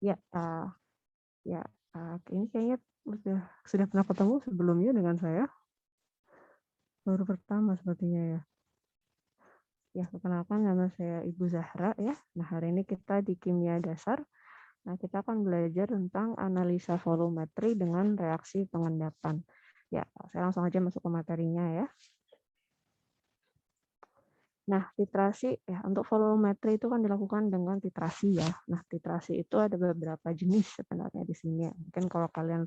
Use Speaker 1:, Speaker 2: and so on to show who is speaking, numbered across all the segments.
Speaker 1: Ya, ya, ini kayaknya sudah pernah ketemu sebelumnya dengan saya. Baru pertama sepertinya ya. Ya, perkenalkan nama saya Ibu Zahra ya. Nah, hari ini kita di kimia dasar. Nah, kita akan belajar tentang analisa volumetri dengan reaksi pengendapan. Ya, saya langsung aja masuk ke materinya ya. Nah, titrasi ya untuk volumetri itu kan dilakukan dengan titrasi ya. Nah, titrasi itu ada beberapa jenis sebenarnya di sini. Mungkin kalau kalian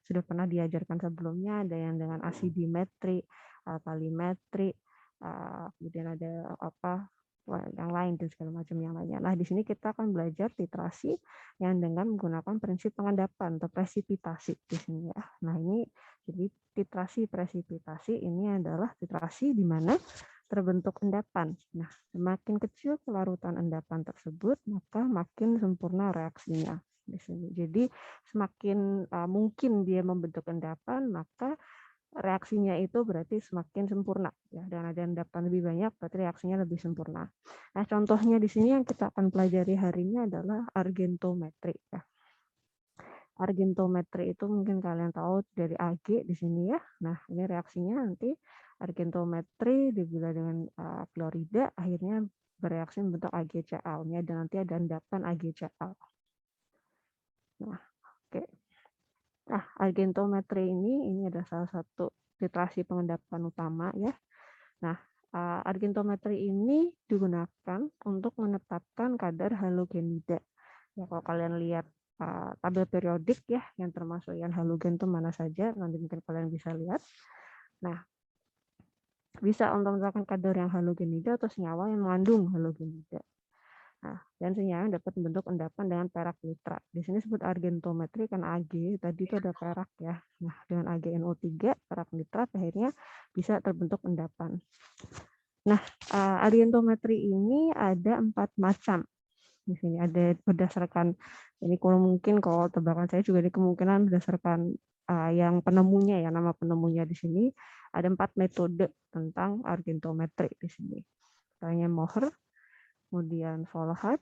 Speaker 1: sudah pernah diajarkan sebelumnya, ada yang dengan asidimetri, alkalimetri, kemudian ada yang lain dan segala macam yang lainnya. Nah, di sini kita akan belajar titrasi yang dengan menggunakan prinsip pengendapan atau presipitasi di sini ya. Nah, ini jadi titrasi presipitasi ini adalah titrasi di mana terbentuk endapan. Nah, semakin kecil kelarutan endapan tersebut, maka makin sempurna reaksinya di sini. Jadi, semakin mungkin dia membentuk endapan, maka reaksinya itu berarti semakin sempurna. Ya, dan ada endapan lebih banyak, berarti reaksinya lebih sempurna. Nah, contohnya di sini yang kita akan pelajari hari ini adalah argentometri. Ya. Argentometri itu mungkin kalian tahu dari Ag di sini ya. Nah, ini reaksinya nanti argentometri dibilah dengan klorida akhirnya bereaksi membentuk AgCl. Ini ada nanti ada endapan AgCl. Nah, oke. Nah, argentometri ini adalah salah satu titrasi pengendapan utama ya. Nah, argentometri ini digunakan untuk menetapkan kadar halogenida. Ya, kalau kalian lihat tabel periodik ya, yang termasuk yang halogen itu mana saja, nanti mungkin kalian bisa lihat. Nah, bisa untuk menetapkan kadar yang halogenida atau senyawa yang mengandung halogenida. Nah, dan senyawa yang dapat membentuk endapan dengan perak nitrat. Di sini disebut argentometri karena Ag tadi itu ada perak ya. Nah, dengan AgNO3 perak nitrat akhirnya bisa terbentuk endapan. Nah, argentometri ini ada 4 macam. Di sini ada berdasarkan ini kalau mungkin kalau tebakan saya juga di kemungkinan berdasarkan yang penemunya ya, nama penemunya di sini ada 4 metode tentang argentometri di sini. Misalnya Mohr, kemudian Volhard,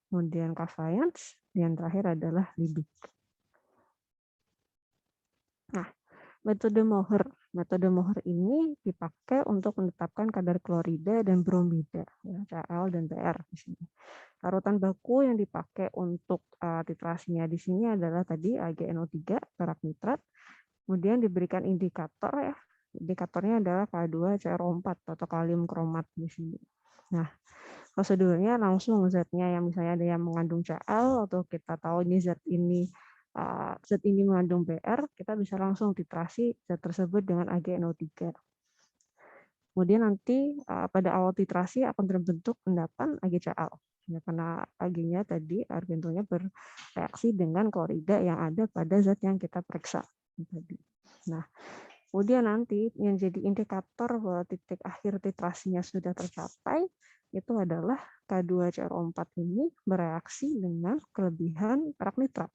Speaker 1: kemudian Cavayans, dan terakhir adalah Liebig. Nah, metode Mohr ini dipakai untuk menetapkan kadar klorida dan bromida, ya, Cl dan Br di sini. Larutan baku yang dipakai untuk titrasinya di sini adalah tadi AgNO3 perak nitrat. Kemudian diberikan indikator ya. Indikatornya adalah K2CrO4 atau kalium kromat di sini. Nah, prosedurnya langsung zat-nya yang misalnya ada yang mengandung Cl atau kita tahu ini zat ini mengandung Br, kita bisa langsung titrasi zat tersebut dengan AgNO3. Kemudian nanti pada awal titrasi akan terbentuk endapan AgCl. Ya, karena Ag-nya tadi, argentonya bereaksi dengan klorida yang ada pada zat yang kita periksa tadi. Nah, kemudian nanti yang jadi indikator bahwa titik akhir titrasinya sudah tercapai, itu adalah K2CrO4 ini bereaksi dengan kelebihan perak nitrat.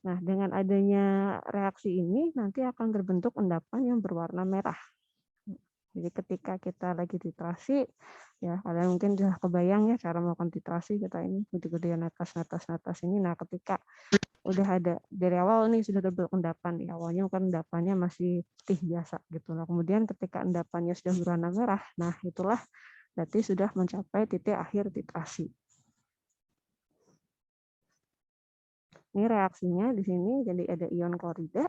Speaker 1: Nah, dengan adanya reaksi ini nanti akan terbentuk endapan yang berwarna merah. Jadi ketika kita lagi titrasi, ya kalian mungkin sudah kebayang ya cara melakukan titrasi kita ini gede-gedean natas ini. Nah, ketika udah ada dari awal nih sudah terbentuk endapan, ya awalnya kan endapannya masih putih biasa gitu. Nah, kemudian ketika endapannya sudah berwarna merah, nah itulah berarti sudah mencapai titik akhir titrasi. Ini reaksinya di sini jadi ada ion klorida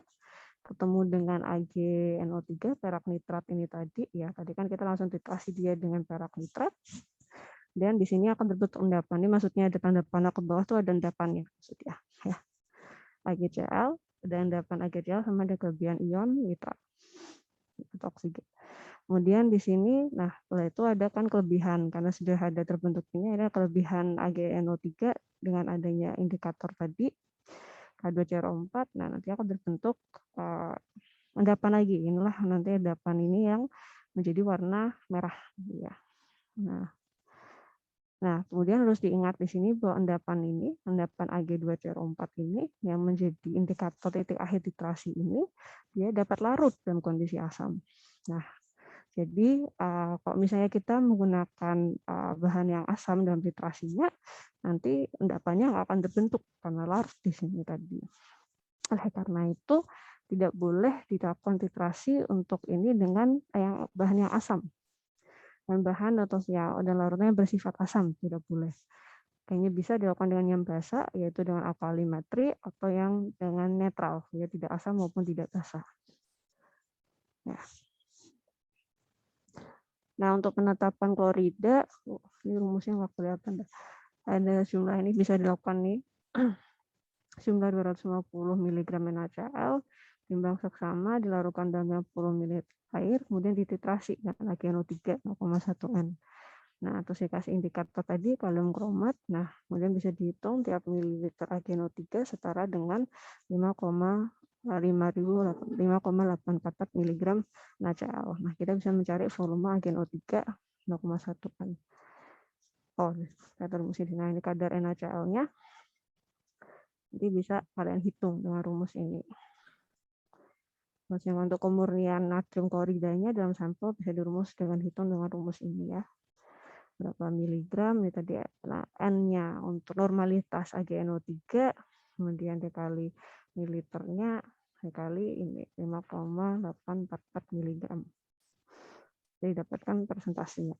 Speaker 1: ketemu dengan AgNO3 perak nitrat ini tadi ya, tadi kan kita langsung titrasi dia dengan perak nitrat dan di sini akan terbentuk endapan. Ini maksudnya ada tanda panah ke bawah tuh ada endapannya maksudnya ya. AgCl ada endapan AgCl sama ada kelebihan ion nitrat atau oksigen. Kemudian di sini nah setelah itu ada kan kelebihan karena sudah ada terbentuknya ada kelebihan AgNO3 dengan adanya indikator tadi K2CrO4. Nah, nanti akan terbentuk endapan lagi. Inilah nanti endapan ini yang menjadi warna merah. Ya. Nah, kemudian harus diingat di sini bahwa endapan ini, endapan Ag2CrO4 ini yang menjadi indikator titik akhir titrasi ini, dia dapat larut dalam kondisi asam. Nah, Jadi kalau misalnya kita menggunakan bahan yang asam dalam titrasinya, nanti endapannya nggak akan terbentuk karena larut di sini tadi. Oleh karena itu tidak boleh diterapkan titrasi untuk ini dengan yang bahan yang asam. Dan bahan atau dan larutnya bersifat asam tidak boleh. Kayaknya bisa dilakukan dengan yang basa, yaitu dengan alkalimetri atau yang dengan netral, ya tidak asam maupun tidak basa. Ya. Nah, untuk penetapan klorida, ini rumusnya nggak kelihatan. Ada jumlah ini bisa dilakukan nih. Jumlah 250 mg NaCl, timbang seksama dilarutkan dalam 50 ml air, kemudian dititrasi dengan AgNO3 0,1 N. Nah, terus saya kasih indikator tadi kalium kromat. Nah, kemudian bisa dihitung tiap mililiter AgNO3 setara dengan 5,844 mg NaCl. Nah, kita bisa mencari volume AgNO3 0,1 N. Oh, kita rumus ini. Nah, ini kadar NaCl-nya. Nanti bisa kalian hitung dengan rumus ini. Terus yang untuk kemurnian natrium kloridanya dalam sampel bisa dirumus dengan hitung dengan rumus ini ya. Berapa miligram ini tadi, nah, N-nya untuk normalitas AgNO3, kemudian dikali mililiternya dikali ini 5,844 miligram. Jadi dapatkan persentasenya.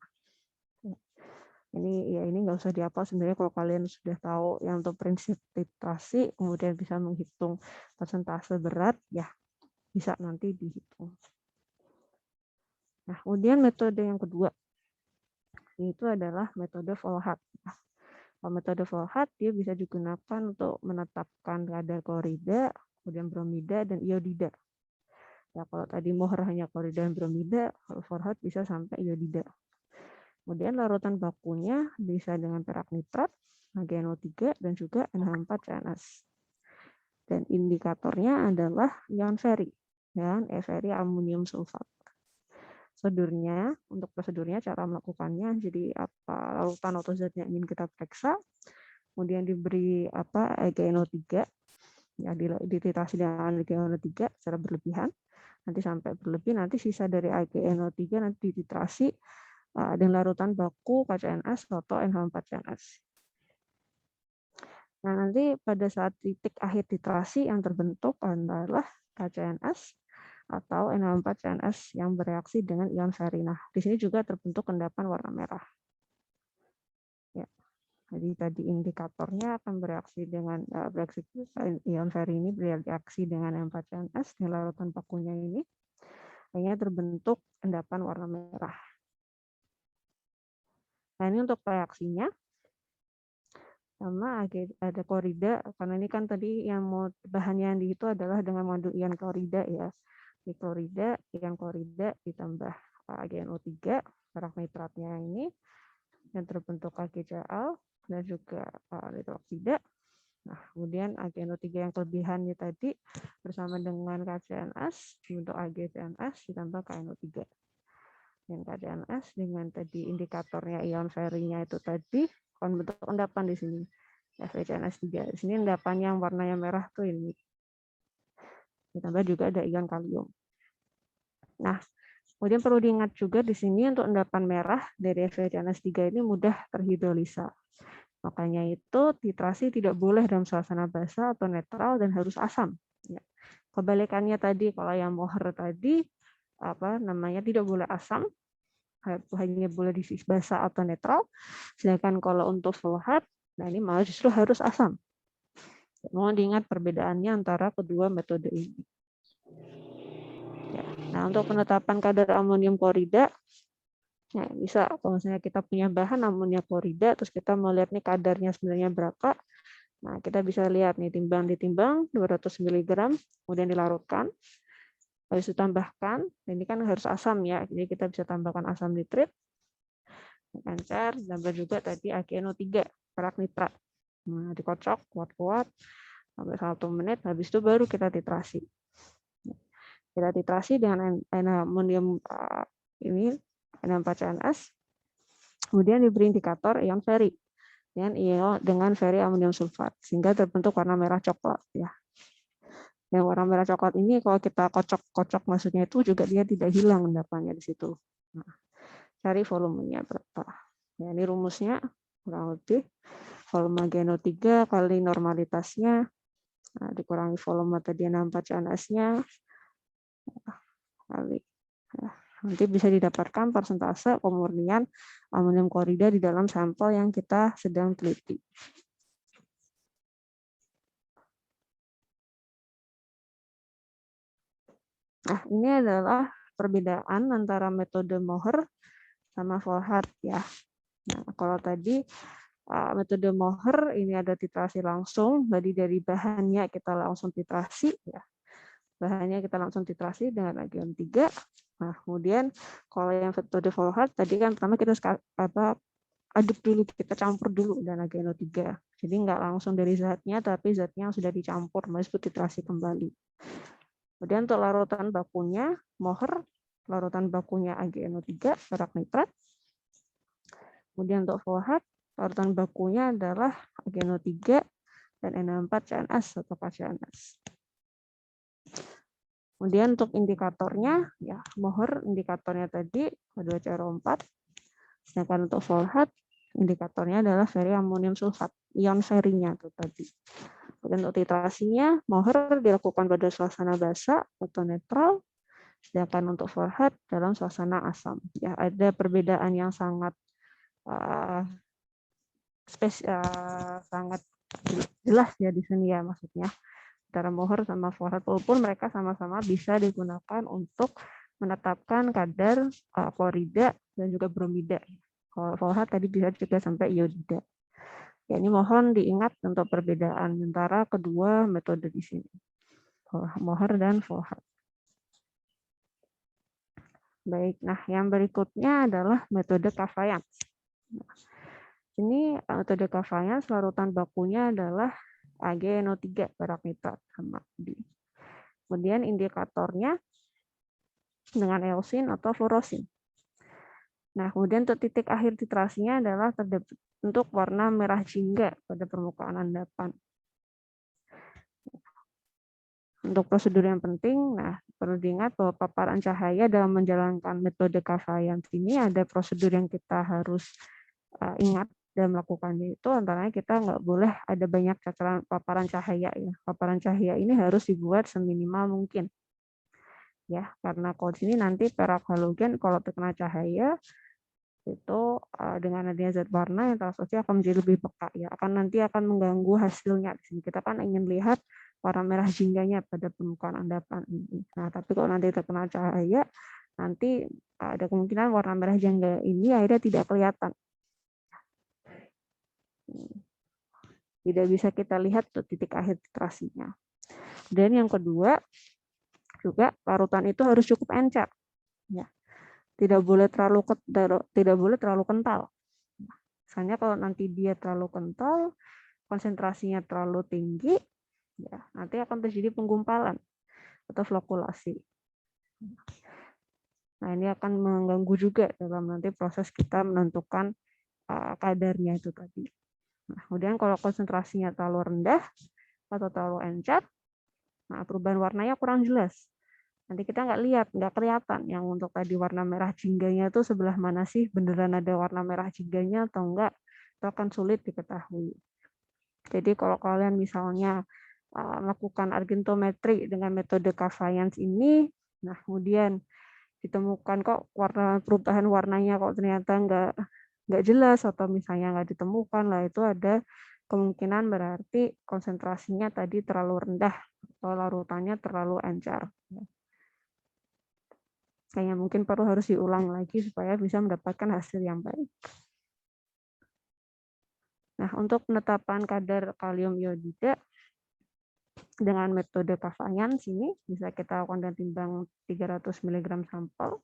Speaker 1: Ini nggak usah dihafal sebenarnya kalau kalian sudah tahu yang untuk prinsip titrasi, kemudian bisa menghitung persentase berat, ya bisa nanti dihitung. Nah, kemudian metode yang kedua itu adalah metode Volhat. Kalau metode Volhat dia bisa digunakan untuk menetapkan kadar klorida, kemudian bromida dan iodida. Ya, kalau tadi Mohr hanya klorida dan bromida, kalau Volhat bisa sampai iodida. Kemudian larutan bakunya bisa dengan perak nitrat, AgNO3 dan juga NH4CNS. Dan indikatornya adalah ion feri dan feri amonium sulfat. Prosedurnya cara melakukannya, jadi apa larutan atau zat yang ingin kita periksa, kemudian diberi AgNO3, ya dititrasi dengan AgNO3 secara berlebihan, nanti sampai berlebih, nanti sisa dari AgNO3 nanti dititrasi dengan larutan baku KCNS atau NH4CNS. Nah, nanti pada saat titik akhir titrasi yang terbentuk adalah KCNS atau NH4CNS yang bereaksi dengan ion feri. Nah, di sini juga terbentuk endapan warna merah. Ya. Jadi tadi indikatornya akan bereaksi dengan ion feri ini bereaksi dengan NH4CNS di larutan bakunya ini. Akhirnya terbentuk endapan warna merah. Nah, ini untuk reaksinya sama ada klorida, karena ini kan tadi yang mau bahannya yang itu adalah dengan mengandung ion klorida ya. Di klorida, ion klorida ditambah AgNO3, perak nitratnya ini yang terbentuk KgCl dan juga nitroksida. Nah, kemudian AgNO3 yang kelebihannya tadi bersama dengan KCNS bentuk AgCNS ditambah KNO3. Dan KCNS dengan tadi indikatornya ion ferinya itu tadi akan bentuk endapan di sini. FeCNS3. Di sini endapan yang warnanya merah tuh ini. Ditambah juga ada ion kalium. Nah, kemudian perlu diingat juga di sini untuk endapan merah dari FeCNS3 ini mudah terhidrolisa. Makanya itu titrasi tidak boleh dalam suasana basa atau netral dan harus asam. Ya. Kebalikannya tadi kalau yang Mohr tadi tidak boleh asam, hanya boleh di basa atau netral. Sedangkan kalau untuk Volhat, nah ini malah justru harus asam. Mohon diingat perbedaannya antara kedua metode ini. Ya. Nah, untuk penetapan kadar amonium klorida, ya bisa kalau misalnya kita punya bahan amonium klorida, terus kita mau lihat nih kadarnya sebenarnya berapa. Nah, kita bisa lihat nih ditimbang 200 mg, kemudian dilarutkan. Habis itu tambahkan, ini kan harus asam ya, jadi kita bisa tambahkan asam nitrit, encer, tambah juga tadi AgNO3, perak nitrat. Nah, dikocok kuat-kuat sampai 1 menit, habis itu baru kita titrasi. Kita titrasi dengan amonium ini NH4CNS, kemudian diberi indikator ion feri dengan feri amonium sulfat, sehingga terbentuk warna merah coklat ya. Yang warna merah coklat ini kalau kita kocok-kocok maksudnya itu juga dia tidak hilang endapannya di situ. Nah, cari volumenya berapa. Ya, ini rumusnya kurang lebih volume GNO3 kali normalitasnya, nah, dikurangi volume tadi 64 CNS-nya, kali. Ya, nanti bisa didapatkan persentase pemurnian aluminium klorida di dalam sampel yang kita sedang teliti. Nah, ini adalah perbedaan antara metode Mohr sama Volhard ya. Nah, kalau tadi metode Mohr ini ada titrasi langsung, jadi dari bahannya kita langsung titrasi ya. Bahannya kita langsung titrasi dengan agion 3. Nah, kemudian kalau yang metode Volhard tadi kan pertama kita aduk dulu, kita campur dulu dan agion 3. Jadi nggak langsung dari zatnya, tapi zatnya yang sudah dicampur, disebut titrasi kembali. Kemudian untuk larutan bakunya, Mohr, larutan bakunya AgNO3, perak nitrat. Kemudian untuk Volhard, larutan bakunya adalah AgNO3 dan Na4CNS atau KCNS. Kemudian untuk indikatornya, ya Mohr indikatornya tadi H2CrO4, sedangkan untuk Volhard indikatornya adalah feriamonium sulfat, ion ferinya itu tadi. Kemudian untuk titrasinya, Mohr dilakukan pada suasana basa atau netral, sedangkan untuk Volhard dalam suasana asam. Ya, ada perbedaan yang sangat sangat jelas ya di sini ya maksudnya antara Mohr sama Volhard, walaupun mereka sama-sama bisa digunakan untuk menetapkan kadar klorida dan juga bromida. Kalau Volhard tadi bisa juga sampai iodida. Ya, ini mohon diingat untuk perbedaan antara kedua metode di sini, Mohr dan Volhard. Baik, nah yang berikutnya adalah metode Cafayans. Nah, ini metode Cafayans, larutan bakunya adalah AgNO3 perak nitrat sama di. Kemudian indikatornya dengan eosin atau fluorosin. Nah, kemudian untuk titik akhir titrasinya adalah terbentuk warna merah jingga pada permukaan endapan. Untuk prosedur yang penting, nah perlu diingat bahwa paparan cahaya dalam menjalankan metode Cafayans ini ada prosedur yang kita harus ingat dan melakukannya itu, antaranya kita nggak boleh ada banyak paparan cahaya ya. Paparan cahaya ini harus dibuat seminimal mungkin. Ya, karena kalau di sini nanti perak halogen kalau terkena cahaya itu dengan adanya zat warna yang terasosiasi akan menjadi lebih peka ya, nanti akan mengganggu hasilnya. Di sini kita kan ingin lihat warna merah jingganya pada permukaan endapan ini. Nah, tapi kalau nanti terkena cahaya, nanti ada kemungkinan warna merah jingga ini akhirnya tidak kelihatan. Tidak bisa kita lihat tuh titik akhir titrasinya. Dan yang kedua, juga larutan itu harus cukup encer. Ya. Tidak boleh terlalu kental. Misalnya kalau nanti dia terlalu kental, konsentrasinya terlalu tinggi, ya, nanti akan terjadi penggumpalan atau flokulasi. Nah, ini akan mengganggu juga dalam nanti proses kita menentukan kadarnya itu tadi. Nah, kemudian kalau konsentrasinya terlalu rendah atau terlalu encer, nah perubahan warnanya kurang jelas. Nanti kita nggak kelihatan yang untuk tadi warna merah jingganya itu sebelah mana sih, beneran ada warna merah jingganya atau enggak, itu akan sulit diketahui. Jadi kalau kalian misalnya melakukan argentometri dengan metode Cafayans ini, nah kemudian ditemukan kok perubahan warnanya kok ternyata nggak jelas atau misalnya nggak ditemukan, lah itu ada kemungkinan berarti konsentrasinya tadi terlalu rendah atau larutannya terlalu encer. Kayaknya mungkin harus diulang lagi supaya bisa mendapatkan hasil yang baik. Nah, untuk penetapan kadar kalium iodida dengan metode Cafayans ini bisa kita lakukan dengan timbang 300 mg sampel,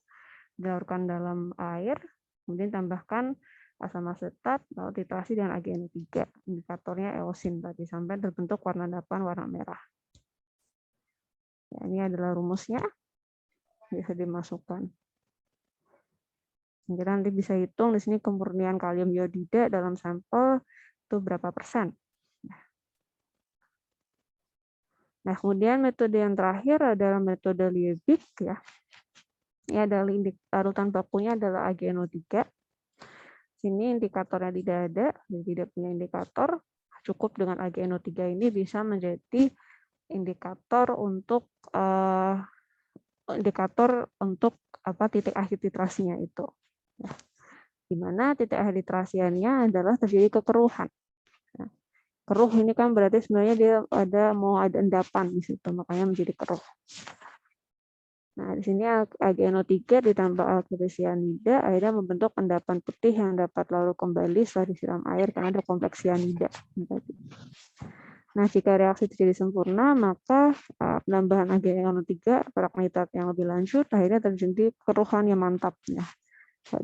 Speaker 1: dilarutkan dalam air, kemudian tambahkan asam asetat, lalu titrasi dengan AgNO3, indikatornya eosin tadi sampai terbentuk warna endapan warna merah. Ya, ini adalah rumusnya, bisa dimasukkan. Kita nanti bisa hitung di sini kemurnian kalium iodida dalam sampel itu berapa persen. Nah, kemudian metode yang terakhir adalah metode Liebig ya. Ini adalah larutan bakunya adalah AgNO3. Sini indikatornya tidak ada, dan tidak punya indikator. Cukup dengan AgNO3 ini bisa menjadi indikator untuk titik akhir titrasinya itu. Ya. Di mana titik akhir titrasiannya adalah terjadi kekeruhan. Nah, keruh ini kan berarti sebenarnya dia mau ada endapan di situ, makanya menjadi keruh. Nah, di sini AgNO3 ditambah alkili sianida akhirnya membentuk endapan putih yang dapat larut kembali setelah disiram air karena ada kompleks sianida. Nah, jika reaksi terjadi sempurna, maka penambahan AgNO3 perak nitrat yang lebih lanjut akhirnya terjadi keruhan yang mantap. Ya.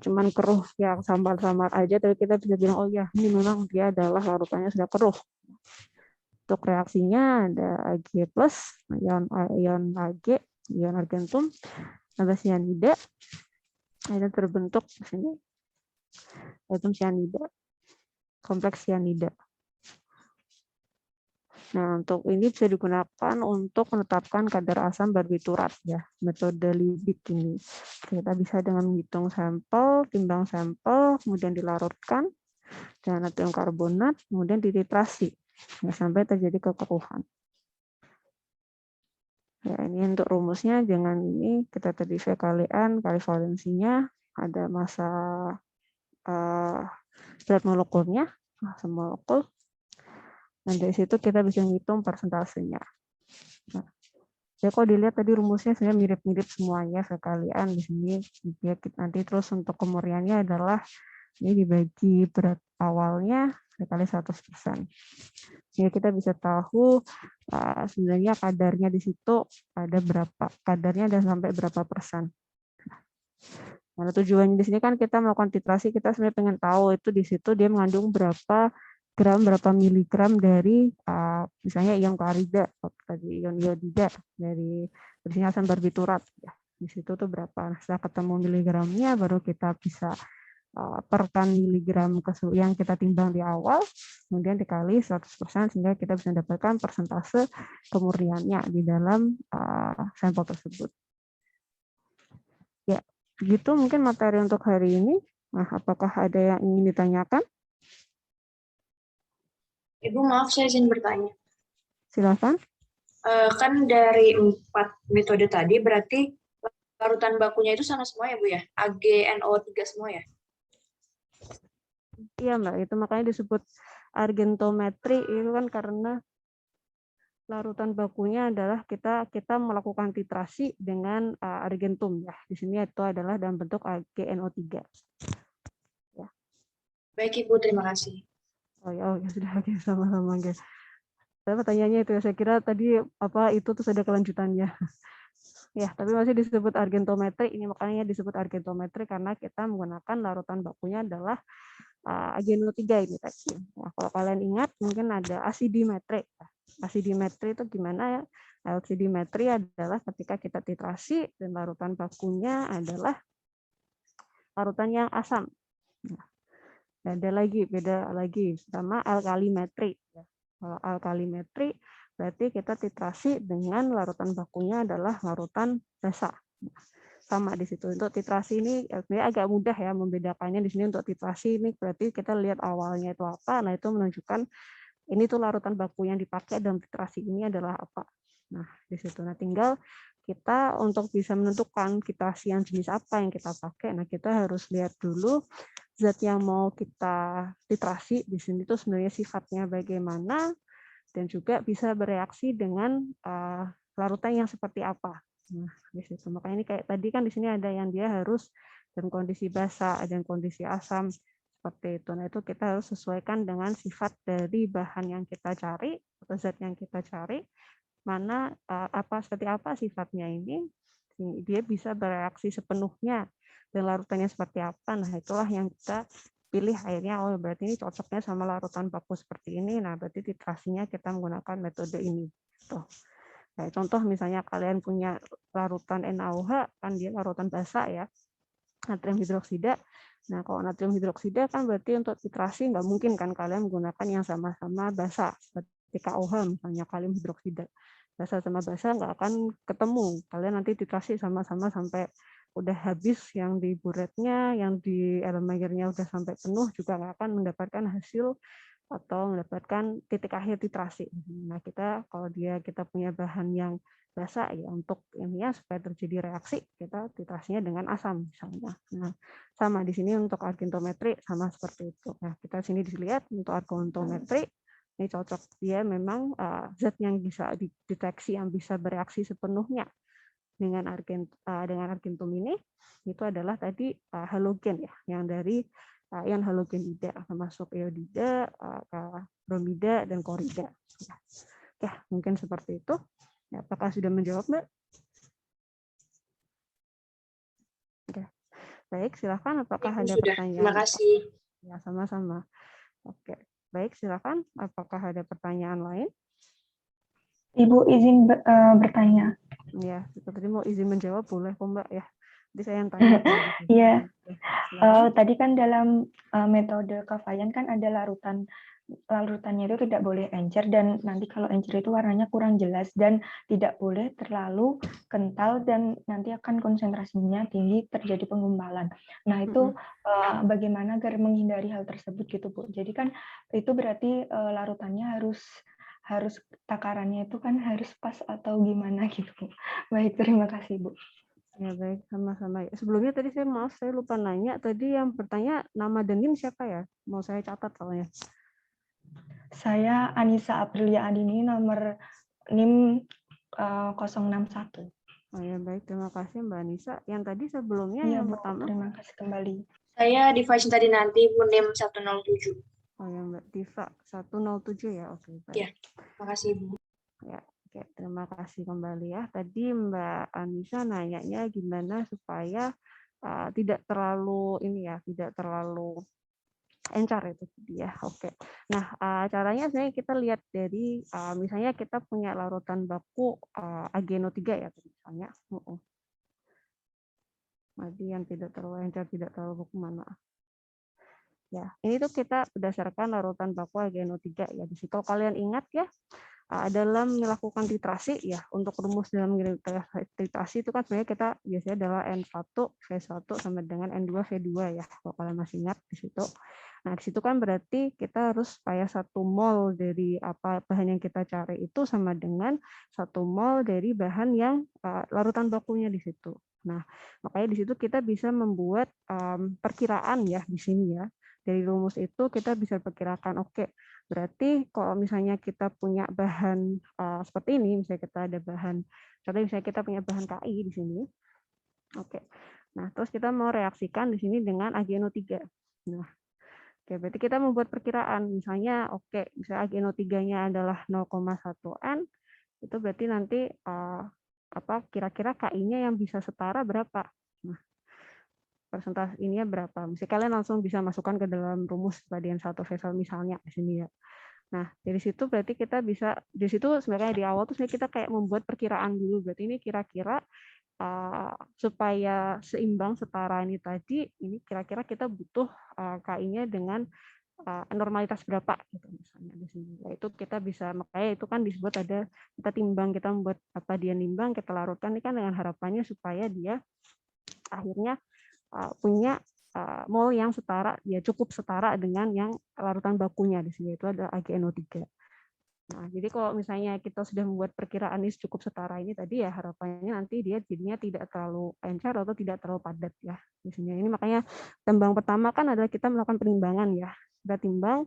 Speaker 1: Cuman keruh yang samar-samar aja, tapi kita bisa bilang, oh ya, ini memang dia adalah larutannya sudah keruh. Untuk reaksinya ada Ag+, ion Ag, ion argentum, ada sianida, ada terbentuk di sini, atom sianida, kompleks sianida. Nah, untuk ini bisa digunakan untuk menetapkan kadar asam barbiturat ya, metode Liebig ini. Kita bisa dengan menghitung sampel, timbang sampel, kemudian dilarutkan dengan natrium karbonat, kemudian dititrasi ya, sampai terjadi kekeruhan. Ya, ini untuk rumusnya, dengan ini kita tadi V kalian, kali valensinya, ada massa berat molekulnya, massa molekul. Dan dari situ kita bisa menghitung persentasenya. Nah, ya kok dilihat tadi rumusnya sebenarnya mirip-mirip semuanya sekalian di sini. Ya, nanti terus untuk kemurniannya adalah ini dibagi berat awalnya dikali 100%. Jadi kita bisa tahu sebenarnya kadarnya di situ ada berapa, kadarnya ada sampai berapa persen. Nah, tujuannya di sini kan kita melakukan titrasi, kita sebenarnya pengen tahu itu di situ dia mengandung berapa gram, berapa miligram dari misalnya ion klorida, tadi ion iodida, dari bersihnya asam barbiturat. Ya. Di situ tuh berapa. Setelah ketemu miligramnya, baru kita bisa per ton miligram yang kita timbang di awal, kemudian dikali 100%, sehingga kita bisa mendapatkan persentase kemurniannya di dalam sampel tersebut. Ya, begitu mungkin materi untuk hari ini. Nah, apakah ada yang ingin ditanyakan?
Speaker 2: Ibu, maaf saya izin bertanya.
Speaker 1: Silakan.
Speaker 2: Kan dari 4 metode tadi berarti larutan bakunya itu sama semua ya Bu ya? AgNO3 semua ya?
Speaker 1: Iya Mbak, itu makanya disebut argentometri itu kan karena larutan bakunya adalah kita melakukan titrasi dengan argentum ya. Di sini itu adalah dalam bentuk AgNO3. Ya.
Speaker 2: Baik Ibu, terima kasih.
Speaker 1: Oh ya sudah, oke, sama-sama guys. Pertanyaannya itu ya, saya kira tadi itu terus ada kelanjutannya. Ya, tapi masih disebut argentometri. Ini makanya disebut argentometri karena kita menggunakan larutan bakunya adalah AgNO3 ini tadi. Nah, kalau kalian ingat mungkin ada asidimetri. Asidimetri itu gimana ya? Asidimetri adalah ketika kita titrasi dan larutan bakunya adalah larutan yang asam. Nah, beda lagi sama alkalimetri. Kalau alkalimetri berarti kita titrasi dengan larutan bakunya adalah larutan basa. Sama di situ. Untuk titrasi ini sebenarnya agak mudah ya membedakannya di sini. Untuk titrasi ini berarti kita lihat awalnya itu apa. Nah, itu menunjukkan ini tuh larutan baku yang dipakai dalam titrasi ini adalah apa. Nah, di situ. Nah, tinggal kita untuk bisa menentukan titrasi yang jenis apa yang kita pakai. Nah, kita harus lihat dulu zat yang mau kita titrasi di sini tuh sebenarnya sifatnya bagaimana, dan juga bisa bereaksi dengan larutan yang seperti apa. Nah, di situ. Makanya ini kayak tadi kan di sini ada yang dia harus dalam kondisi basa, ada yang kondisi asam seperti itu. Nah, itu kita harus sesuaikan dengan sifat dari bahan yang kita cari atau zat yang kita cari, mana seperti apa sifatnya ini, dia bisa bereaksi sepenuhnya dan larutannya seperti apa. Nah, itulah yang kita pilih akhirnya, oh berarti ini cocoknya sama larutan baku seperti ini. Nah, berarti titrasinya kita menggunakan metode ini. Tuh. Nah, contoh misalnya kalian punya larutan NaOH, kan dia larutan basa ya, natrium hidroksida. Nah, kalau natrium hidroksida kan berarti untuk titrasi nggak mungkin kan kalian menggunakan yang sama-sama basa, seperti KOH misalnya, kalium hidroksida. basa sama basa nggak akan ketemu. Kalian nanti titrasi sama-sama sampai udah habis yang di buretnya, yang di Erlenmeyer-nya udah sampai penuh juga nggak akan mendapatkan hasil atau mendapatkan titik akhir titrasi. Nah, kalau kita punya bahan yang basah ya untuk ini ya supaya terjadi reaksi kita titrasinya dengan asam misalnya. Nah, sama di sini untuk argentometri sama seperti itu. Nah, kita sini dilihat untuk argentometri ini cocok dia memang zat yang bisa dideteksi yang bisa bereaksi sepenuhnya dengan argentum ini itu adalah tadi halogen ya yang dari ion halogenida termasuk iodida, bromida dan klorida. Ya, mungkin seperti itu. Ya, apakah sudah menjawab, Mbak? Oke. Baik, silakan apakah
Speaker 2: Ibu
Speaker 1: ada
Speaker 2: sudah. Terima
Speaker 1: pertanyaan?
Speaker 2: kasih.
Speaker 1: Ya, sama-sama. Oke. Baik, silakan apakah ada pertanyaan lain?
Speaker 3: Ibu izin bertanya.
Speaker 1: Ya, tadi mau izin menjawab boleh kok, Mbak ya. Jadi saya yang tanya kalau gitu.
Speaker 3: Iya.
Speaker 1: Silakan.
Speaker 3: Tadi kan dalam metode Kavayan kan ada larutannya itu tidak boleh encer dan nanti kalau encer itu warnanya kurang jelas dan tidak boleh terlalu kental dan nanti akan konsentrasinya tinggi terjadi penggumpalan. Nah itu bagaimana agar menghindari hal tersebut gitu Bu? Jadi kan itu berarti larutannya harus takarannya itu kan harus pas atau gimana gitu Bu. Baik, terima kasih Bu.
Speaker 1: Ya baik, sama-sama. Sebelumnya tadi saya lupa nanya. Tadi yang bertanya nama dan NIM siapa ya? Mau saya catat soalnya.
Speaker 3: Saya Anissa Aprilia Andini, nomor NIM 061.
Speaker 1: Oh ya baik, terima kasih Mbak Anissa. Yang tadi sebelumnya
Speaker 3: Iya,
Speaker 1: yang
Speaker 3: Bu,
Speaker 1: pertama.
Speaker 3: terima kasih kembali.
Speaker 2: Saya device tadi nanti NIM 107.
Speaker 1: Oh ya Mbak Diva 107 ya. Oke, baik.
Speaker 2: Ya, makasih Bu.
Speaker 1: Ya, oke, terima kasih kembali ya. Tadi Mbak Anissa nanyanya gimana supaya tidak terlalu tidak terlalu encar itu dia. Oke. Nah, caranya sebenarnya kita lihat dari misalnya kita punya larutan baku AgNO3 ya misalnya. Jadi yang tidak terlalu encar, tidak terlalu baku mana. Ya, ini tuh kita berdasarkan larutan baku AgNO3 ya. Di situ kalau kalian ingat ya, dalam melakukan titrasi ya, untuk rumus dalam titrasi itu kan sebenarnya kita biasanya adalah N1 V1 sama dengan N2 V2 ya. Kalau kalian masih ingat di situ. Nah, di situ kan berarti kita harus supaya 1 mol dari bahan yang kita cari itu sama dengan 1 mol dari bahan yang larutan bakunya di situ. Nah, makanya di situ kita bisa membuat perkiraan ya di sini ya. Dari rumus itu kita bisa perkirakan, oke, berarti kalau misalnya kita punya bahan seperti ini, misalnya kita ada bahan, contohnya misalnya kita punya bahan KI di sini, oke. Nah, terus kita mau reaksikan di sini dengan AgNO3. Nah, oke, berarti kita membuat perkiraan, misalnya, oke, misalnya AgNO3-nya adalah 0,1 N, itu berarti nanti kira-kira KI-nya yang bisa setara berapa? Nah, persentase ininya berapa? Misalnya kalian langsung bisa masukkan ke dalam rumus radian 1 Vesel misalnya di sini ya. Nah, dari situ berarti kita bisa, di situ sebenarnya di awal tuh kita kayak membuat perkiraan dulu. Berarti ini kira-kira supaya seimbang setara ini tadi, ini kira-kira kita butuh KI-nya dengan normalitas berapa gitu misalnya di sini. Ya, itu kita bisa, makanya itu kan disebut ada kita timbang, kita membuat dia nimbang, kita larutkan ini kan dengan harapannya supaya dia akhirnya punya mol yang setara, ya cukup setara dengan yang larutan bakunya di sini itu ada AgNO3. Nah, jadi kalau misalnya kita sudah membuat perkiraan ini cukup setara ini tadi ya harapannya nanti dia jadinya tidak terlalu encer atau tidak terlalu padat ya di sini. Ini makanya timbang pertama kan adalah kita melakukan penimbangan ya. Kita timbang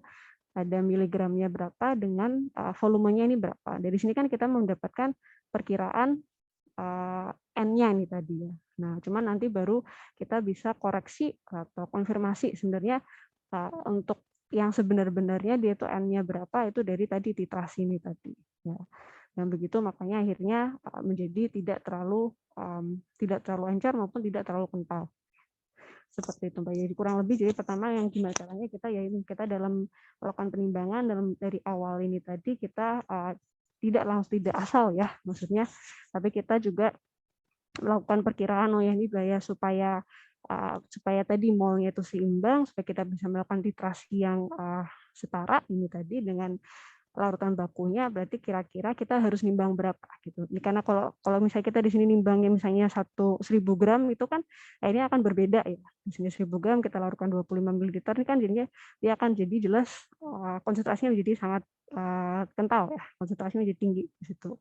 Speaker 1: ada miligramnya berapa dengan volumenya ini berapa. Dari sini kan kita mendapatkan perkiraan N-nya ini tadi ya. Nah, cuman nanti baru kita bisa koreksi atau konfirmasi sebenarnya untuk yang sebenar-benarnya dia itu N-nya berapa itu dari tadi titrasi ini tadi. Ya. Dan begitu makanya akhirnya menjadi tidak terlalu encer maupun tidak terlalu kental. Seperti itu Mbak. Jadi kurang lebih jadi pertama yang gimana caranya kita dalam melakukan penimbangan dari awal ini tadi kita tidak asal ya maksudnya, tapi kita juga melakukan perkiraan ya ini supaya tadi molnya itu seimbang, supaya kita bisa melakukan titrasi yang setara ini tadi dengan larutan bakunya, berarti kira-kira kita harus nimbang berapa gitu. Ini karena kalau misalnya kita di sini nimbangnya misalnya 1.000 gram itu kan akhirnya akan berbeda ya. Di sini 1.000 gram kita larutkan 25 ml ini kan jadinya dia akan jadi jelas konsentrasinya menjadi sangat kental ya, konsentrasinya menjadi tinggi di situ.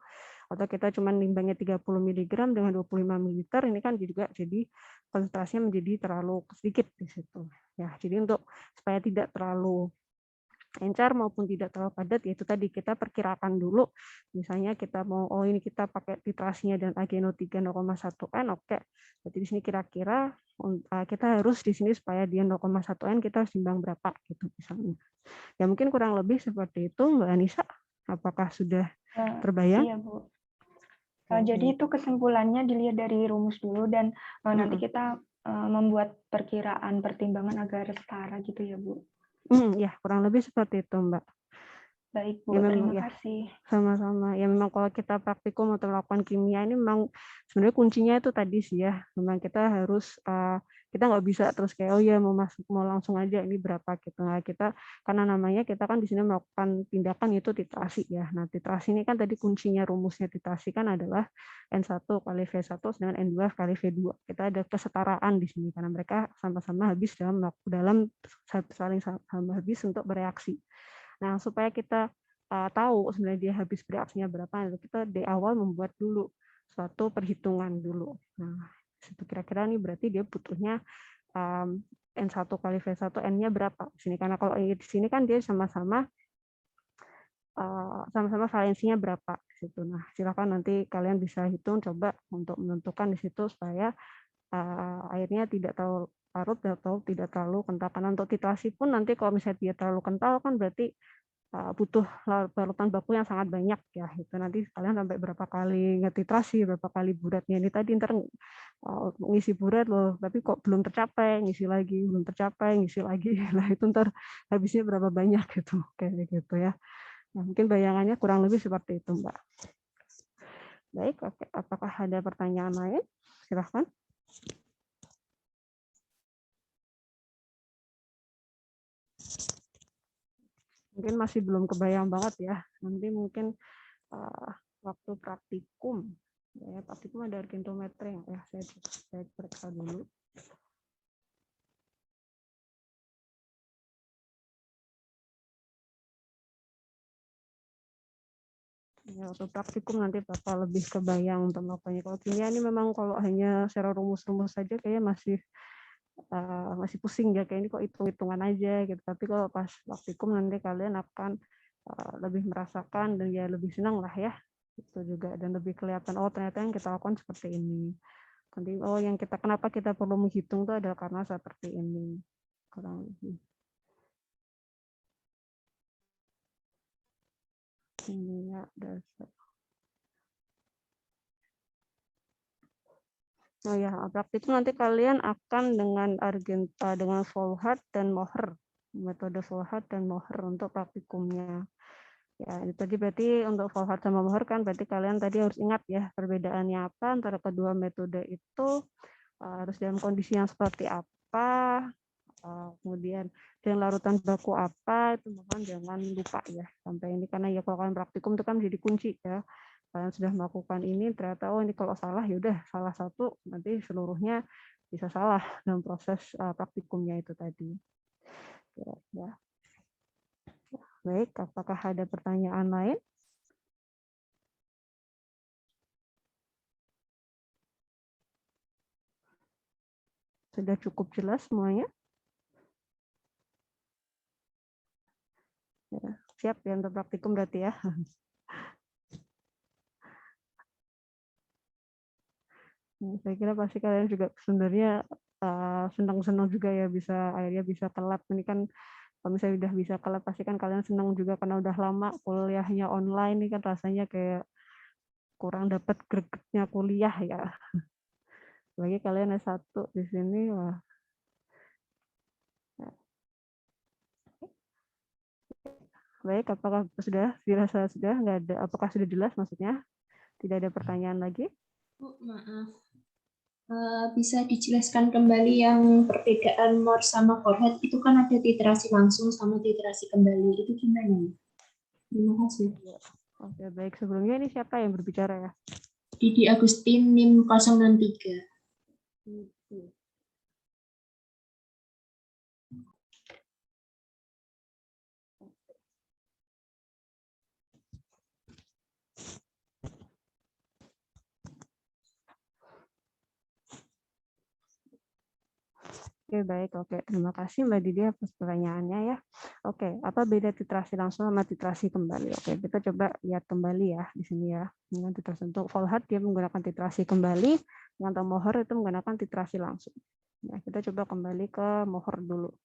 Speaker 1: Atau kita cuma nimbangnya 30 mg dengan 25 ml ini kan juga jadi konsentrasinya menjadi terlalu sedikit di situ. Ya, jadi untuk supaya tidak terlalu encer maupun tidak terlalu padat, yaitu tadi kita perkirakan dulu, misalnya kita mau, oh ini kita pakai titrasinya dan AgNO3 0,1 N, oke. Berarti di sini kira-kira kita harus di sini supaya dia 0,1 N kita harus timbang berapa gitu misalnya. Ya mungkin kurang lebih seperti itu, Mbak Anissa. Apakah sudah terbayang?
Speaker 3: Iya, Bu. Jadi itu kesimpulannya dilihat dari rumus dulu dan nanti kita membuat perkiraan pertimbangan agar setara gitu ya, Bu.
Speaker 1: Ya, kurang lebih seperti itu, Mbak.
Speaker 3: Baik, Bu.
Speaker 1: Ya,
Speaker 3: Terima
Speaker 1: ya,
Speaker 3: kasih.
Speaker 1: Sama-sama. Ya memang kalau kita praktikum atau melakukan kimia ini memang sebenarnya kuncinya itu tadi sih ya. Memang kita harus kita nggak bisa terus kayak oh ya mau langsung aja ini berapa gitu. Nah, kita karena namanya kita kan di sini melakukan tindakan itu titrasi ya. Nah, titrasi ini kan tadi kuncinya rumusnya titrasi kan adalah N1 kali V1 dengan N2 kali V2. Kita ada kesetaraan di sini karena mereka sama-sama habis dalam saling sama habis untuk bereaksi. Nah, supaya kita tahu sebenarnya dia habis bereaksinya berapa, kita di awal membuat dulu suatu perhitungan dulu. Nah, itu kira-kira nih berarti dia butuhnya N1 kali V1 N-nya berapa di sini, karena kalau di sini kan dia sama-sama valensinya berapa di situ. Nah, silakan nanti kalian bisa hitung coba untuk menentukan di situ supaya airnya tidak terlalu larut atau tidak terlalu kental. Karena untuk titrasi pun nanti kalau misalnya dia terlalu kental kan berarti butuh larutan baku yang sangat banyak ya. Itu nanti kalian sampai berapa kali ngetitrasi, berapa kali buratnya. Ini tadi ntar ngisi burat loh, tapi kok belum tercapai, ngisi lagi, belum tercapai, ngisi lagi. Nah itu ntar habisnya berapa banyak gitu, kayak gitu ya. Nah, mungkin bayangannya kurang lebih seperti itu, Mbak. Baik, oke. Apakah ada pertanyaan lain? Silahkan. Mungkin masih belum kebayang banget ya. Nanti mungkin waktu praktikum, ya, praktikum ada argentometri ya. Saya periksa dulu. Ya, waktu praktikum nanti bakal lebih kebayang untuk melakukannya. Kalau kimia ini memang kalau hanya secara rumus-rumus saja kayaknya masih pusing ya, kayak ini kok hitung-hitungan aja gitu. Tapi kalau pas praktikum nanti kalian akan lebih merasakan dan ya lebih senang lah ya. Itu juga dan lebih kelihatan oh ternyata yang kita lakukan seperti ini. Nanti oh yang kenapa kita perlu menghitung itu adalah karena seperti ini. Kurang lebih. Kimia dasar. Oh ya, praktikum nanti kalian akan dengan Volhard dan Mohr, metode Volhard dan Mohr untuk praktikumnya. Ya, itu tadi berarti untuk Volhard sama Mohr kan berarti kalian tadi harus ingat ya perbedaannya apa antara kedua metode itu, harus dalam kondisi yang seperti apa, kemudian dengan larutan baku apa, itu mohon jangan lupa ya sampai ini karena ya kalau kalian praktikum itu kan jadi kunci ya. Kalian sudah melakukan ini ternyata oh ini kalau salah ya udah salah satu nanti seluruhnya bisa salah dalam proses praktikumnya itu tadi. Ya. Baik, apakah ada pertanyaan lain? Sudah cukup jelas semuanya? Ya, siap ya untuk praktikum berarti ya. Saya kira pasti kalian juga sebenarnya senang-senang juga ya bisa akhirnya bisa telat. Ini kan kalau misalnya udah bisa telat pasti kan kalian senang juga karena udah lama kuliahnya online ini kan rasanya kayak kurang dapat gregetnya kuliah ya. Lagi kalian S1 di sini wah. Baik, apakah sudah dirasa sudah nggak ada? Apakah sudah jelas maksudnya? Tidak ada pertanyaan lagi?
Speaker 2: Bu, maaf. Bisa dijelaskan kembali yang perbedaan Mohr sama Volhard itu kan ada titrasi langsung sama titrasi kembali itu gimana?
Speaker 4: Terima kasih.
Speaker 1: Oke, baik. Sebelumnya ini siapa yang berbicara ya?
Speaker 4: Didi Agustin, NIM 063.
Speaker 1: Oke, baik. Oke, terima kasih Mbak Didi atas pertanyaannya ya. Oke, apa beda titrasi langsung sama titrasi kembali? Oke, kita coba lihat kembali ya di sini ya. Dengan titrasi untuk Volhat dia menggunakan titrasi kembali, untuk Moher itu menggunakan titrasi langsung. Nah, kita coba kembali ke Moher dulu.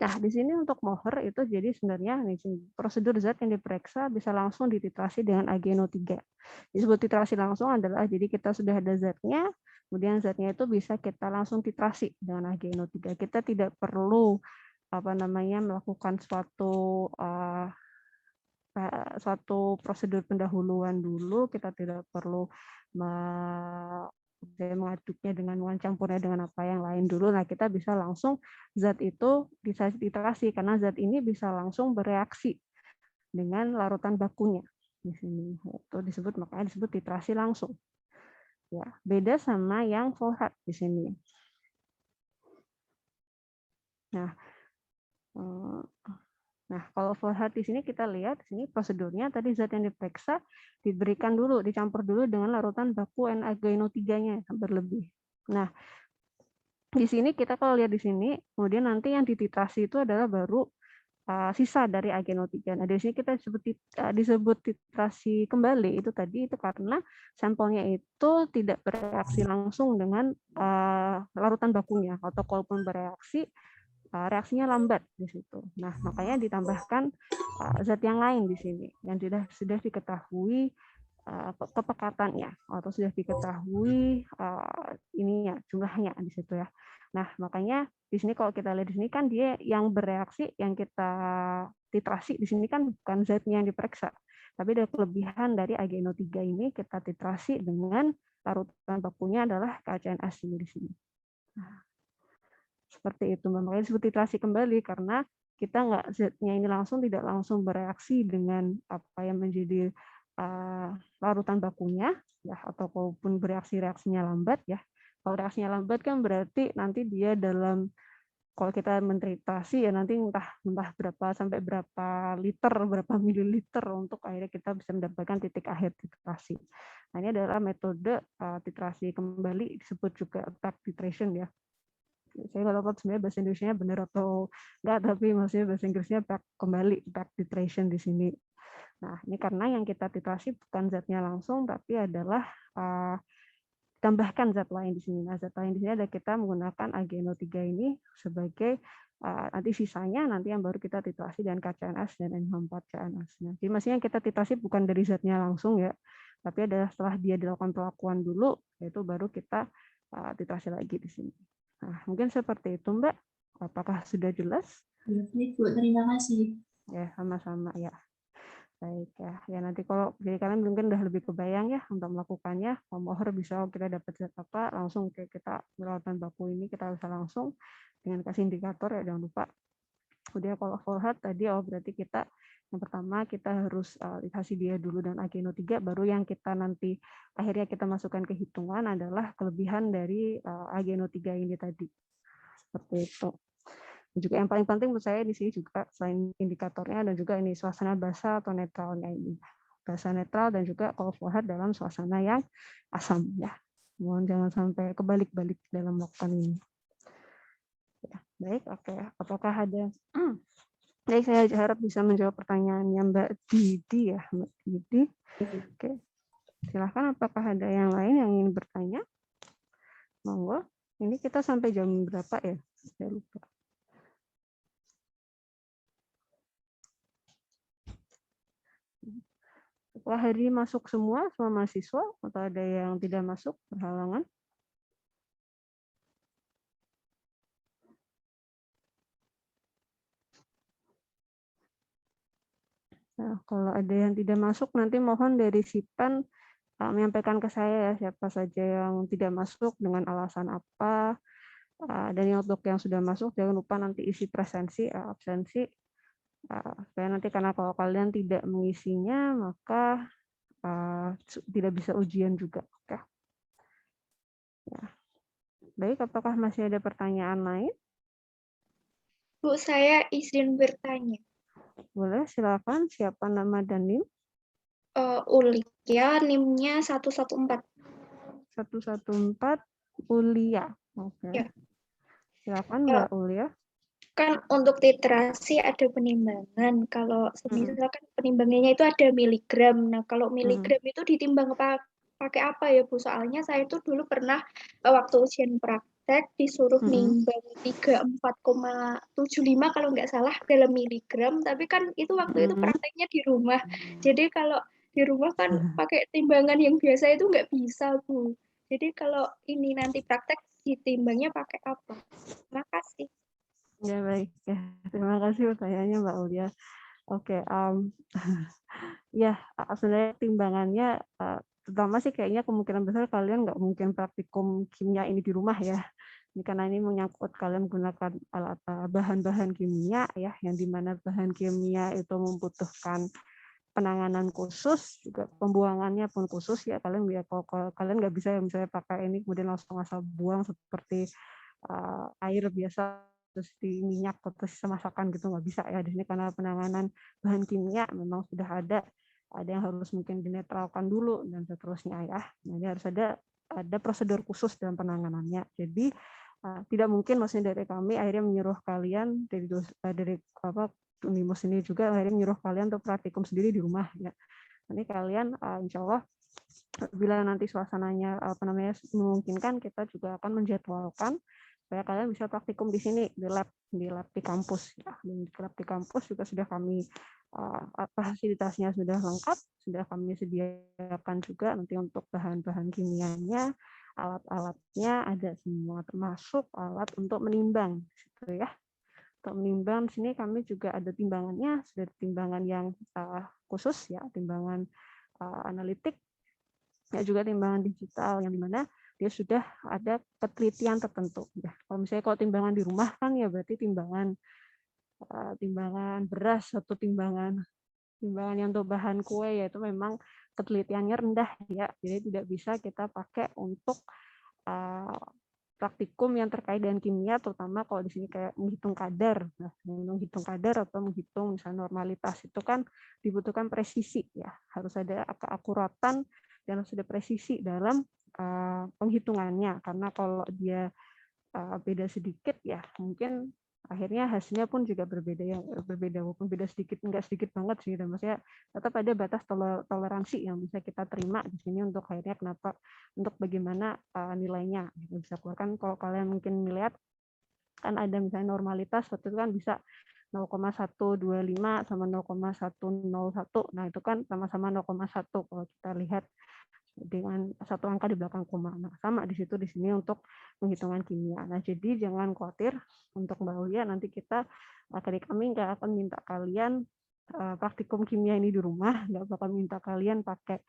Speaker 1: Nah, di sini untuk Moher itu jadi sebenarnya prosedur zat yang diperiksa bisa langsung dititrasi dengan AgNO3. Disebut titrasi langsung adalah jadi kita sudah ada zatnya, kemudian zatnya itu bisa kita langsung titrasi dengan AgNO3. Kita tidak perlu melakukan suatu prosedur pendahuluan dulu, kita tidak perlu mengaduknya dengan mencampurnya dengan apa yang lain dulu. Nah, kita bisa langsung zat itu bisa dititrasi karena zat ini bisa langsung bereaksi dengan larutan bakunya. Di sini itu makanya disebut titrasi langsung. Ya, beda sama yang Volhat di sini. Nah, kalau Volhat di sini kita lihat di sini prosedurnya tadi zat yang diperiksa diberikan dulu, dicampur dulu dengan larutan baku NaGNO3-nya berlebih. Nah, di sini kita kalau lihat di sini, kemudian nanti yang dititrasi itu adalah baru sisa dari AgNO3. Nah, di sini kita disebut titrasi kembali itu tadi itu karena sampelnya itu tidak bereaksi langsung dengan larutan bakunya atau kalaupun bereaksi reaksinya lambat di situ. Nah, makanya ditambahkan zat yang lain di sini yang sudah diketahui kepekatannya atau sudah diketahui ininya jumlahnya di situ ya. Nah, makanya di sini kalau kita lihat di sini kan dia yang bereaksi yang kita titrasi di sini kan bukan zatnya yang diperiksa, tapi ada kelebihan dari AgNO3 ini kita titrasi dengan larutan bakunya adalah KCNS di sini. Nah, seperti itu, makanya disebut titrasi kembali karena kita nggak zatnya ini tidak langsung bereaksi dengan apa yang menjadi larutan bakunya ya atau walaupun reaksinya lambat ya. Kalau reaksinya lambat kan berarti nanti dia kalau kita mentitrasi ya nanti entah berapa sampai berapa liter, berapa mililiter untuk akhirnya kita bisa mendapatkan titik akhir titrasi. Nah, ini adalah metode titrasi kembali disebut juga back titration ya. Saya nggak tahu sebenarnya bahasa Indonesia benar atau enggak, tapi maksudnya bahasa Inggrisnya back titration di sini. Nah, ini karena yang kita titrasi bukan zatnya langsung, tapi adalah tambahkan zat lain di sini. Nah, zat lain di sini ada kita menggunakan AgNO3 ini sebagai nanti sisanya nanti yang baru kita titrasi dengan KCNS dan NH4CNS. Nah, jadi maksudnya yang kita titrasi bukan dari zatnya langsung ya, tapi adalah setelah dia dilakukan pelakuan dulu, yaitu baru kita titrasi lagi di sini. Nah, mungkin seperti itu, Mbak. Apakah sudah jelas?
Speaker 4: Ya, baik, Bu. Terima kasih.
Speaker 1: Ya, sama-sama ya. Baik ya. Ya nanti kalau jadi kalian mungkin udah lebih kebayang ya untuk melakukannya. Moher bisa kita dapat zat apa, langsung kita melakukan baku ini kita bisa langsung dengan kasih indikator ya, jangan lupa. Kemudian kalau Volhat tadi berarti kita yang pertama kita harus litasi dia dulu dan AgNO3, baru yang kita nanti akhirnya kita masukkan ke hitungan adalah kelebihan dari AgNO3 ini tadi. Seperti itu. Dan juga yang paling penting menurut saya di sini juga selain indikatornya dan juga ini suasana basah atau netralnya ini. Basah netral dan juga kalau Volhat dalam suasana yang asam ya. Mohon jangan sampai kebalik-balik dalam melakukan ini. Ya, baik, oke. Apakah ada Baik, saya harap bisa menjawab pertanyaannya Mbak Didi ya, Mbak Didi. Oke, silahkan. Apakah ada yang lain yang ingin bertanya? Monggo. Ini kita sampai jam berapa ya? Saya lupa. Setelah hari masuk semua mahasiswa atau ada yang tidak masuk berhalangan? Nah, kalau ada yang tidak masuk, nanti mohon dari Sipan menyampaikan ke saya ya siapa saja yang tidak masuk dengan alasan apa, dan yang untuk yang sudah masuk jangan lupa nanti isi absensi Supaya nanti karena kalau kalian tidak mengisinya, maka tidak bisa ujian juga. Oke. Ya. Baik, apakah masih ada pertanyaan lain?
Speaker 5: Bu, saya izin bertanya.
Speaker 1: Boleh, silakan. Siapa nama dan NIM?
Speaker 5: Ulia, NIM-nya 114.
Speaker 1: 114 Ulia. Oke.
Speaker 5: Ya.
Speaker 1: Silakan Mbak Ulia.
Speaker 5: Kan untuk literasi ada penimbangan. Kalau misalkan penimbangannya itu ada miligram. Nah, kalau miligram itu ditimbang pakai apa ya, Bu? Soalnya saya itu dulu pernah waktu ujian praktek disuruh nimbang 34,75 kalau nggak salah dalam miligram. Tapi kan itu waktu itu prakteknya di rumah. Jadi kalau di rumah kan pakai timbangan yang biasa itu nggak bisa, Bu. Jadi kalau ini nanti praktek ditimbangnya pakai apa? Terima kasih.
Speaker 1: Ya, baik. Ya, terima kasih pertanyaannya Mbak Ulia. Oke, ya sebenarnya timbangannya, terutama sih kayaknya kemungkinan besar kalian nggak mungkin praktikum kimia ini di rumah ya. Ini karena ini menyangkut kalian menggunakan alat bahan-bahan kimia ya, yang dimana bahan kimia itu membutuhkan penanganan khusus, juga pembuangannya pun khusus ya. Kalian kalau kalian nggak bisa ya misalnya pakai ini kemudian langsung asal buang seperti air biasa terus di minyak atau sisa masakan gitu, nggak bisa ya di sini karena penanganan bahan kimia memang sudah ada yang harus mungkin dinetralkan dulu dan seterusnya ya. Nah, ini harus ada prosedur khusus dalam penanganannya. Jadi tidak mungkin maksudnya dari kami akhirnya menyuruh kalian dari Unimus ini juga akhirnya menyuruh kalian untuk praktikum sendiri di rumah ya. Ini kalian insya Allah bila nanti suasananya memungkinkan, kita juga akan menjadwalkan supaya kalian bisa praktikum di sini di lab di kampus ya. Di lab di kampus juga sudah kami fasilitasnya sudah lengkap, sudah kami sediakan juga nanti untuk bahan-bahan kimianya, alat-alatnya ada semua termasuk alat untuk menimbang gitu ya. Untuk menimbang di sini kami juga ada timbangannya, sudah timbangan yang khusus ya, timbangan analitik ya, juga timbangan digital yang dimana dia sudah ada penelitian tertentu ya. Kalau misalnya timbangan di rumah kan ya berarti timbangan beras atau timbangan yang untuk bahan kue, yaitu memang penelitiannya rendah ya, jadi tidak bisa kita pakai untuk praktikum yang terkait dengan kimia, terutama kalau di sini kayak menghitung kadar. Nah, menghitung kadar atau menghitung misalnya normalitas itu kan dibutuhkan presisi ya, harus ada keakuratan dan harus ada presisi dalam penghitungannya, karena kalau dia beda sedikit ya mungkin akhirnya hasilnya pun juga berbeda walaupun beda sedikit, enggak sedikit banget sih, dan maksudnya tetap ada batas toleransi yang bisa kita terima di sini untuk akhirnya untuk bagaimana nilainya bisa keluarkan. Kalau kalian mungkin melihat kan ada misalnya normalitas waktu itu kan bisa 0,125 sama 0,101. Nah, itu kan sama-sama 0,1 kalau kita lihat dengan satu angka di belakang koma. Nah, sama di situ di sini untuk penghitungan kimia. Nah, jadi jangan khawatir untuk Mbak Ulia, nanti kami nggak akan minta kalian praktikum kimia ini di rumah, nggak bakal minta kalian pakai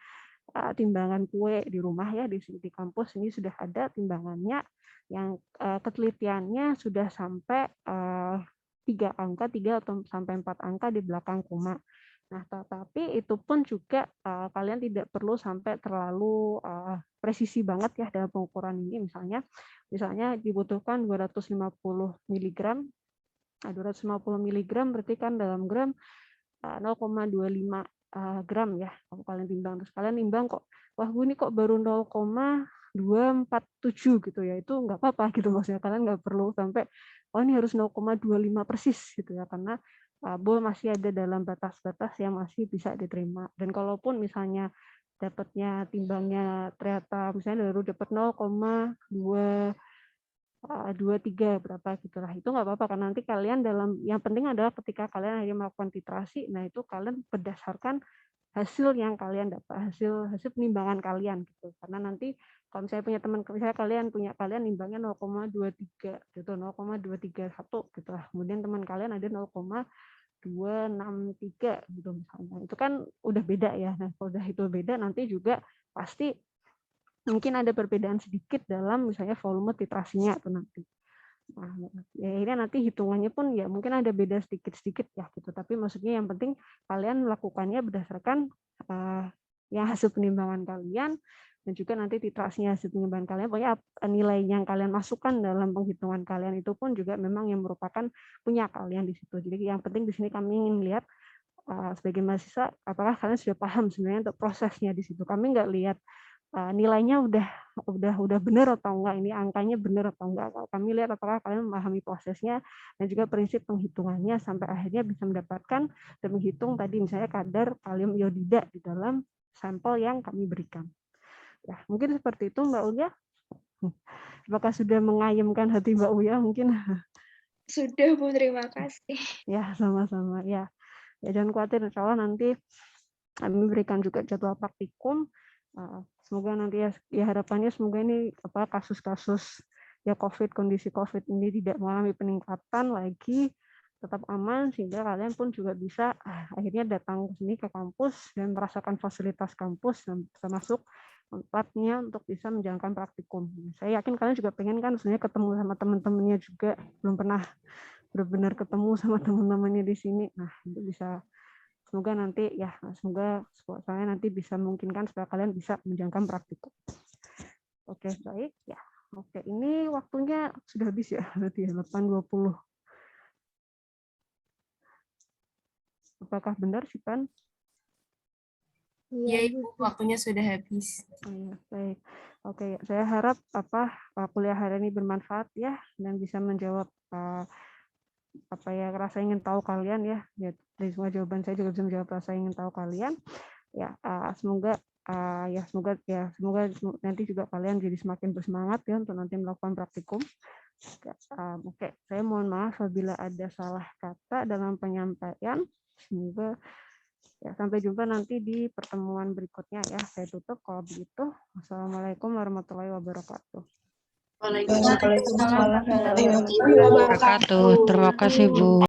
Speaker 1: timbangan kue di rumah ya. Di kampus ini sudah ada timbangannya yang ketelitiannya sudah sampai 3 atau sampai 4 angka di belakang koma. Nah, tetapi itu pun juga kalian tidak perlu sampai terlalu presisi banget ya dalam pengukuran ini. Misalnya dibutuhkan 250 mg. Nah, 250 mg berarti kan dalam gram 0,25 gram ya. Kalau kalian timbang, terus kalian nimbang kok, wah gue ini kok baru 0,247 gitu ya, itu nggak apa-apa gitu, maksudnya kalian nggak perlu sampai oh ini harus 0,25 persis gitu ya, karena masih ada dalam batas-batas yang masih bisa diterima. Dan kalaupun misalnya dapatnya timbangnya ternyata misalnya baru dapat 0,23 berapa gitulah, itu nggak apa-apa, karena nanti kalian yang penting adalah ketika kalian akhirnya melakukan titrasi, nah itu kalian berdasarkan hasil yang kalian dapat, hasil penimbangan kalian gitu. Karena nanti kalau misalnya punya teman, misalnya kalian nimbangnya 0,23 gitu, 0,231 gitu lah. Kemudian teman kalian ada 0,263 gitu misalnya. Itu kan udah beda ya. Nah, kalau udah itu beda nanti juga pasti mungkin ada perbedaan sedikit dalam misalnya volume titrasinya itu nanti. Nah, ya ini nanti hitungannya pun ya mungkin ada beda sedikit-sedikit ya gitu. Tapi maksudnya yang penting kalian melakukannya berdasarkan yang hasil penimbangan kalian dan juga nanti titrasinya hasil penimbangan kalian. Pokoknya nilai yang kalian masukkan dalam penghitungan kalian itu pun juga memang yang merupakan punya kalian di situ. Jadi yang penting di sini kami ingin lihat sebagai mahasiswa apakah kalian sudah paham sebenarnya untuk prosesnya di situ. Kami nggak lihat nilainya udah benar atau enggak, ini angkanya benar atau enggak. Kami lihat apakah kalian memahami prosesnya dan juga prinsip penghitungannya sampai akhirnya bisa mendapatkan dan menghitung tadi misalnya kadar kalium iodida di dalam sampel yang kami berikan. Ya, mungkin seperti itu Mbak Uya. Apakah sudah mengayemkan hati Mbak Uya mungkin?
Speaker 5: Sudah Bu, terima kasih.
Speaker 1: Ya, sama-sama ya. Ya jangan khawatir, insya Allah nanti kami berikan juga jadwal praktikum. Semoga nanti ya harapannya semoga ini kasus-kasus ya kondisi COVID ini tidak mengalami peningkatan lagi, tetap aman sehingga kalian pun juga bisa akhirnya datang ke sini ke kampus dan merasakan fasilitas kampus dan termasuk tempatnya untuk bisa menjalankan praktikum. Saya yakin kalian juga pengen kan sebenarnya ketemu sama teman-temannya juga, belum pernah benar-benar ketemu sama teman-temannya di sini. Nah, itu bisa semoga nanti ya, semoga saya nanti bisa memungkinkan supaya kalian bisa menjalankan praktikum. Oke, baik ya. Oke, ini waktunya sudah habis ya, berarti ya 8.20. Apakah benar sih, Pan?
Speaker 6: Iya, Ibu, waktunya sudah habis.
Speaker 1: Oh, ya, baik. Oke, saya harap kuliah hari ini bermanfaat ya dan bisa menjawab rasa ingin tahu kalian ya. Dari semua jawaban saya juga bisa menjawab rasa ingin tahu kalian. Ya, semoga nanti juga kalian jadi semakin bersemangat ya untuk nanti melakukan praktikum. Oke, saya mohon maaf apabila ada salah kata dalam penyampaian. Semoga ya sampai jumpa nanti di pertemuan berikutnya ya. Saya tutup kalau begitu. Wassalamualaikum warahmatullahi wabarakatuh.
Speaker 2: Waalaikumsalam warahmatullahi
Speaker 3: Waalaikumsalam warahmatullahi wabarakatuh.
Speaker 2: wabarakatuh.
Speaker 7: Terima kasih Bu.